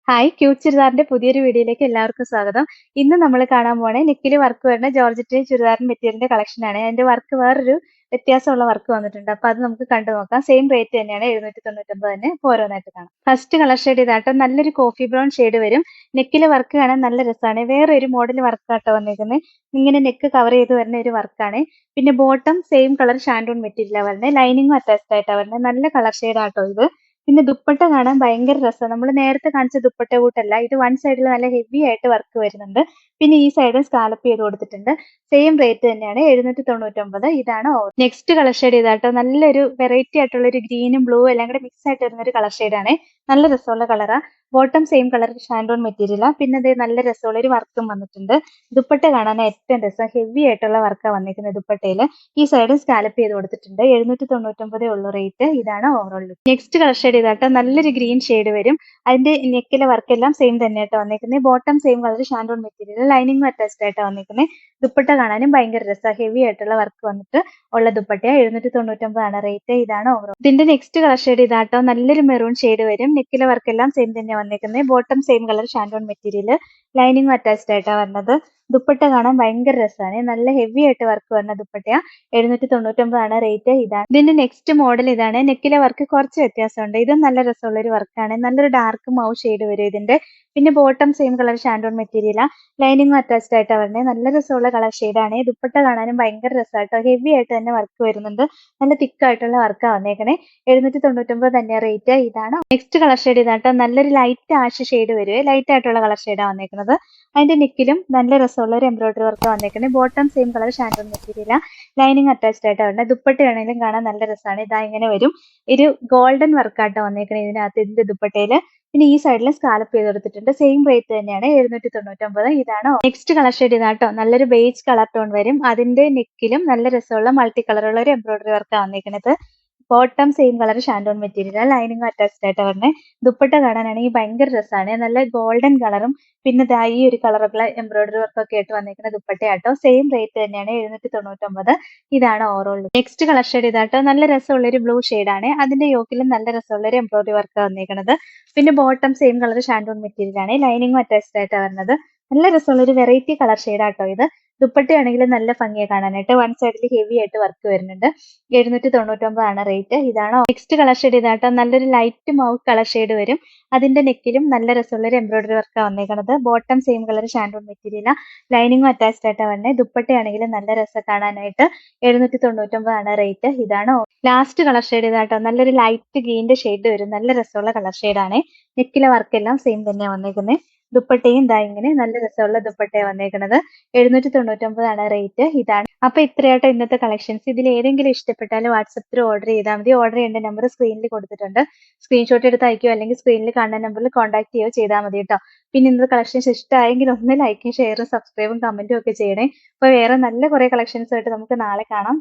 Hi cute ചുരിദാറിന്റെ പുതിയൊരു വീഡിയോയിലേക്ക് എല്ലാവർക്കും സ്വാഗതം. ഇന്ന് നമ്മൾ കാണാൻ പോണേ നെക്കില് വർക്ക് വരുന്ന ജോർജറ്റ് ചുരിദാറിൻ മെറ്റീരിയലിന്റെ കളക്ഷൻ ആണ്. അതിന്റെ വർക്ക് വേറൊരു വ്യത്യാസമുള്ള വർക്ക് വന്നിട്ടുണ്ട്. അപ്പൊ അത് നമുക്ക് കണ്ടു നോക്കാം. സെയിം റേറ്റ് തന്നെയാണ് 799 തന്നെ. അപ്പൊ ഓരോന്നായിട്ട് കാണാം. ഫസ്റ്റ് കളർ ഷെയ്ഡ് ഇതാട്ടോ, നല്ലൊരു കോഫി ബ്രൗൺ ഷെയ്ഡ് വരും. നെക്കില് വർക്ക് കാണാൻ നല്ല രസമാണ്. വേറെ ഒരു മോഡൽ വർക്കാട്ടോ വന്നേക്കുന്നത്. ഇങ്ങനെ നെക്ക് കവർ ചെയ്ത് വരുന്ന ഒരു വർക്കാണ്. പിന്നെ ബോട്ടം സെയിം കളർ ഷാൻഡൂൺ മെറ്റീരിയലാണ് വരുന്നത്. ലൈനിങ്ങും അറ്റാച്ച്ഡ് ആയിട്ടാണ് വരുന്നത്. നല്ല കളർ ഷെയ്ഡ് ആട്ടോ ഇത്. പിന്നെ ദുപ്പട്ട കാണാൻ ഭയങ്കര രസമാണ്. നമ്മൾ നേരത്തെ കാണിച്ച ദുപ്പട്ട കൂട്ടല്ല. ഇത് വൺ സൈഡിൽ നല്ല ഹെവി ആയിട്ട് വർക്ക് വരുന്നുണ്ട്. പിന്നെ ഈ സൈഡും സ്കാലപ്പ് ചെയ്ത് കൊടുത്തിട്ടുണ്ട്. സെയിം റേറ്റ് തന്നെയാണ് 799. ഇതാണ് നെക്സ്റ്റ് കളർ ഷെയ്ഡ് ഇതാട്ടോ. നല്ലൊരു വെറൈറ്റി ആയിട്ടുള്ള ഒരു ഗ്രീനും ബ്ലൂ എല്ലാം കൂടെ മിക്സ് ആയിട്ട് വരുന്ന ഒരു കളർ ഷെയ്ഡാണ്. നല്ല രസമുള്ള കളറാ. ബോട്ടം സെയിം കളർ ഷാൻഡോൺ മെറ്റീരിയലാ. പിന്നെ ഇത് നല്ല രസമുള്ള ഒരു വർക്കും വന്നിട്ടുണ്ട്. ദുപ്പട്ട കാണാൻ ഏറ്റവും രസം ഹെവി ആയിട്ടുള്ള വർക്കാണ് വന്നിരിക്കുന്നത് ദുപ്പട്ടയിൽ. ഈ സൈഡ് സ്കാലപ്പ് ചെയ്ത് കൊടുത്തിട്ടുണ്ട്. 799 ഉള്ളൂ റേറ്റ്. ഇതാണ് overall look. Next colour shade ഇതാട്ടോ, നല്ലൊരു ഗ്രീൻ ഷെയ്ഡ് വരും. അതിന്റെ നെക്കിലെ വർക്ക് എല്ലാം സെയിം തന്നെയായിട്ട് വന്നിരിക്കുന്നത്. Bottom same colour shantoon material, ലൈനിങ്ങും അറ്റാച്ച്ഡ് ആയിട്ട് വന്നിരിക്കുന്നത്. ദുപ്പട്ട കാണാനും ഭയങ്കര രസമാണ്. ഹെവി ആയിട്ടുള്ള വർക്ക് വന്നിട്ട് ഉള്ള ദുപ്പട്ട 799 ആണ് റേറ്റ്. ഇതാണ് ഓവറോൾ. ഇതിന്റെ നെക്സ്റ്റ് കളർ ഷെയ്ഡ് ഇതാട്ടോ, നല്ലൊരു മെറൂൺ ഷെയ്ഡ് വരും. നെക്കിലെ വർക്ക് എല്ലാം സെയിം തന്നെയാണ് വന്നിരിക്കുന്നത്. Bottom same colour shantoon material, ലൈനിങ്ങും അറ്റാച്ച്ഡ് ആയിട്ടാണ് വരുന്നത്. ദുപ്പട്ട കാണാൻ ഭയങ്കര രസമാണ്. നല്ല ഹെവി ആയിട്ട് വർക്ക് വരുന്ന ദുപ്പട്ടയാ. 799 ആണ് റേറ്റ്. ഇതാണ് ഇതിന്റെ നെക്സ്റ്റ് മോഡൽ. ഇതാണ്. നെക്കിലെ വർക്ക് കുറച്ച് വ്യത്യാസമുണ്ട്. ഇതും നല്ല രസമുള്ള ഒരു വർക്കാണ്. നല്ലൊരു ഡാർക്ക് മൗ ഷെയ്ഡ് വരും ഇതിന്റെ. പിന്നെ ബോട്ടം സെയിം കളർ ഷാൻഡോൺ മെറ്റീരിയലാ. ലൈനിങ്ങും അറ്റാച്ച്ഡ് ആയിട്ടാണ് വരുന്നത്. നല്ല രസമുള്ള കളർ ഷെയ്ഡാണ്. ദുപ്പട്ട കാണാനും ഭയങ്കര രസമായിട്ടോ. ഹെവി ആയിട്ട് തന്നെ വർക്ക് വരുന്നുണ്ട്. നല്ല തിക്ക് ആയിട്ടുള്ള വർക്കാണ് വന്നേക്കണേ. 799 തന്നെയാണ് റേറ്റ്. ഇതാണ് നെക്സ്റ്റ് കളർ ഷെയ്ഡ്. ഇതാട്ടോ, നല്ലൊരു ലൈറ്റ് ആഷ് ഷെയ്ഡ് വരുവേ. ലൈറ്റ് ആയിട്ടുള്ള കളർ ഷെയ്ഡാണ് വന്നേക്കുന്നത്. അതിന്റെ നെക്കിലും നല്ല രസമുള്ള ഒരു എംബ്രോയിഡറി വർക്ക് വന്നേക്കുന്നത്. ബോട്ടം സെയിം കളർ ഷാൻഡോൺ മെറ്റീരിയലാ. ലൈനിങ് അറ്റാച്ച്ഡ് ആയിട്ടാണ് വരുന്നത്. ദുപ്പട്ടയാണെങ്കിലും കാണാൻ നല്ല രസമാണ്. ഇതാ ഇങ്ങനെ വരും. ഒരു ഗോൾഡൻ വർക്കാട്ടോ വന്നേക്കണേ ഇതിനകത്ത്, ഇതിന്റെ ദുപ്പട്ടയില്. പിന്നെ ഈ സൈഡിൽ സ്കാലപ്പ് ചെയ്ത് കൊടുത്തിട്ടുണ്ട്. സെയിം റേറ്റ് തന്നെയാണ് 799. ഇതാണ് നെക്സ്റ്റ് കളർ ഷെയ്ഡ്. ഇതാട്ടോ, നല്ലൊരു ബേജ് കളർ ടോൺ വരും. അതിന്റെ നെക്കിലും നല്ല രസമുള്ള മൾട്ടി കളറുള്ള ഒരു എംബ്രോയിഡറി വർക്കാണ് വന്നേക്കുന്നത്. Bottom same colour shantoon material, lining attached ആയിട്ട് വരുന്നത്. ദുപ്പട്ട കാണാനാണെങ്കിൽ ഭയങ്കര രസമാണ്. നല്ല ഗോൾഡൻ കളറും പിന്നെ ദാ ഈ ഒരു കളറുള്ള എംബ്രോയിഡറി വർക്ക് ഒക്കെ ആയിട്ട് വന്നിരിക്കുന്ന ദുപ്പട്ടയാട്ടോ. സെയിം റേറ്റ് തന്നെയാണ് 799. ഇതാണ് ഓവറോൾ. നെക്സ്റ്റ് കളർ ഷെയ്ഡ് ഇതാട്ടോ, നല്ല രസമുള്ള ഒരു ബ്ലൂ ആണ്. അതിന്റെ യോക്കിലും നല്ല രസമുള്ള ഒരു എംബ്രോയിഡറി വർക്ക് വന്നിരിക്കുന്നത്. പിന്നെ bottom same colour shantoon material ആണ്. ലൈനിങ്ങും അറ്റാച്ച്ഡ് ആയിട്ടാണ് വരുന്നത്. നല്ല രസമുള്ള ഒരു വെറൈറ്റി കളർ ഷെയ്ഡാട്ടോ ഇത്. ദുപ്പട്ടയാണെങ്കിൽ നല്ല ഭംഗിയാണ് കാണാനായിട്ട്. വൺ സൈഡിൽ ഹെവി ആയിട്ട് വർക്ക് വരുന്നുണ്ട്. 799 ആണ് റേറ്റ്. ഇതാണ് നെക്സ്റ്റ് കളർ ഷെയ്ഡ്. ഇതാട്ടോ, നല്ലൊരു ലൈറ്റ് മൗ കളർ ഷെയ്ഡ് വരും. അതിന്റെ നെക്കിലും നല്ല രസമുള്ള ഒരു എംബ്രോയിഡറി വർക്കാണ് വന്നേക്കുന്നത്. Bottom same colour shantoon material, ലൈനിങ്ങും അറ്റാച്ച്ഡ് ആയിട്ടാണ് വരുന്നത്. ദുപ്പട്ടയാണെങ്കിൽ നല്ല രസം കാണാനായിട്ട്. 799 ആണ് റേറ്റ്. ഇതാണ് ലാസ്റ്റ് കളർ ഷെയ്ഡ്. ഇതാട്ടോ, നല്ലൊരു ലൈറ്റ് ഗ്രീന്റെ ഷെയ്ഡ് വരും. നല്ല രസമുള്ള കളർ ഷെയ്ഡാണ്. നെക്കിലെ വർക്ക് എല്ലാം സെയിം തന്നെയാണ് വന്നേക്കുന്നത്. ദുപ്പട്ടയും ഇതാ ഇങ്ങനെ നല്ല രസമുള്ള ദുപ്പട്ടയാണ് വന്നേക്കുന്നത്. 799 ആണ് റേറ്റ്. ഇതാണ്. അപ്പൊ ഇത്രയാട്ടോ ഇന്നത്തെ കളക്ഷൻസ്. ഇതിൽ ഏതെങ്കിലും ഇഷ്ടപ്പെട്ടാൽ വാട്സപ്പ് ത്രൂ ഓർഡർ ചെയ്താൽ മതി. ഓർഡർ ചെയ്യേണ്ട നമ്പർ സ്ക്രീനിൽ കൊടുത്തിട്ടുണ്ട്. സ്ക്രീൻഷോട്ട് എടുത്ത് അയക്കുകയോ അല്ലെങ്കിൽ സ്ക്രീനിൽ കാണുന്ന നമ്പറിൽ കോൺടാക്ട് ചെയ്യുകയോ ചെയ്താൽ മതി കേട്ടോ. പിന്നെ ഇന്നത്തെ കളക്ഷൻസ് ഇഷ്ടമായെങ്കിൽ ഒന്ന് ലൈക്കും ഷെയറും സബ്സ്ക്രൈബും കമന്റും ഒക്കെ ചെയ്യണേ. അപ്പൊ വേറെ നല്ല കുറെ കളക്ഷൻസ് ആയിട്ട് നമുക്ക് നാളെ കാണാം.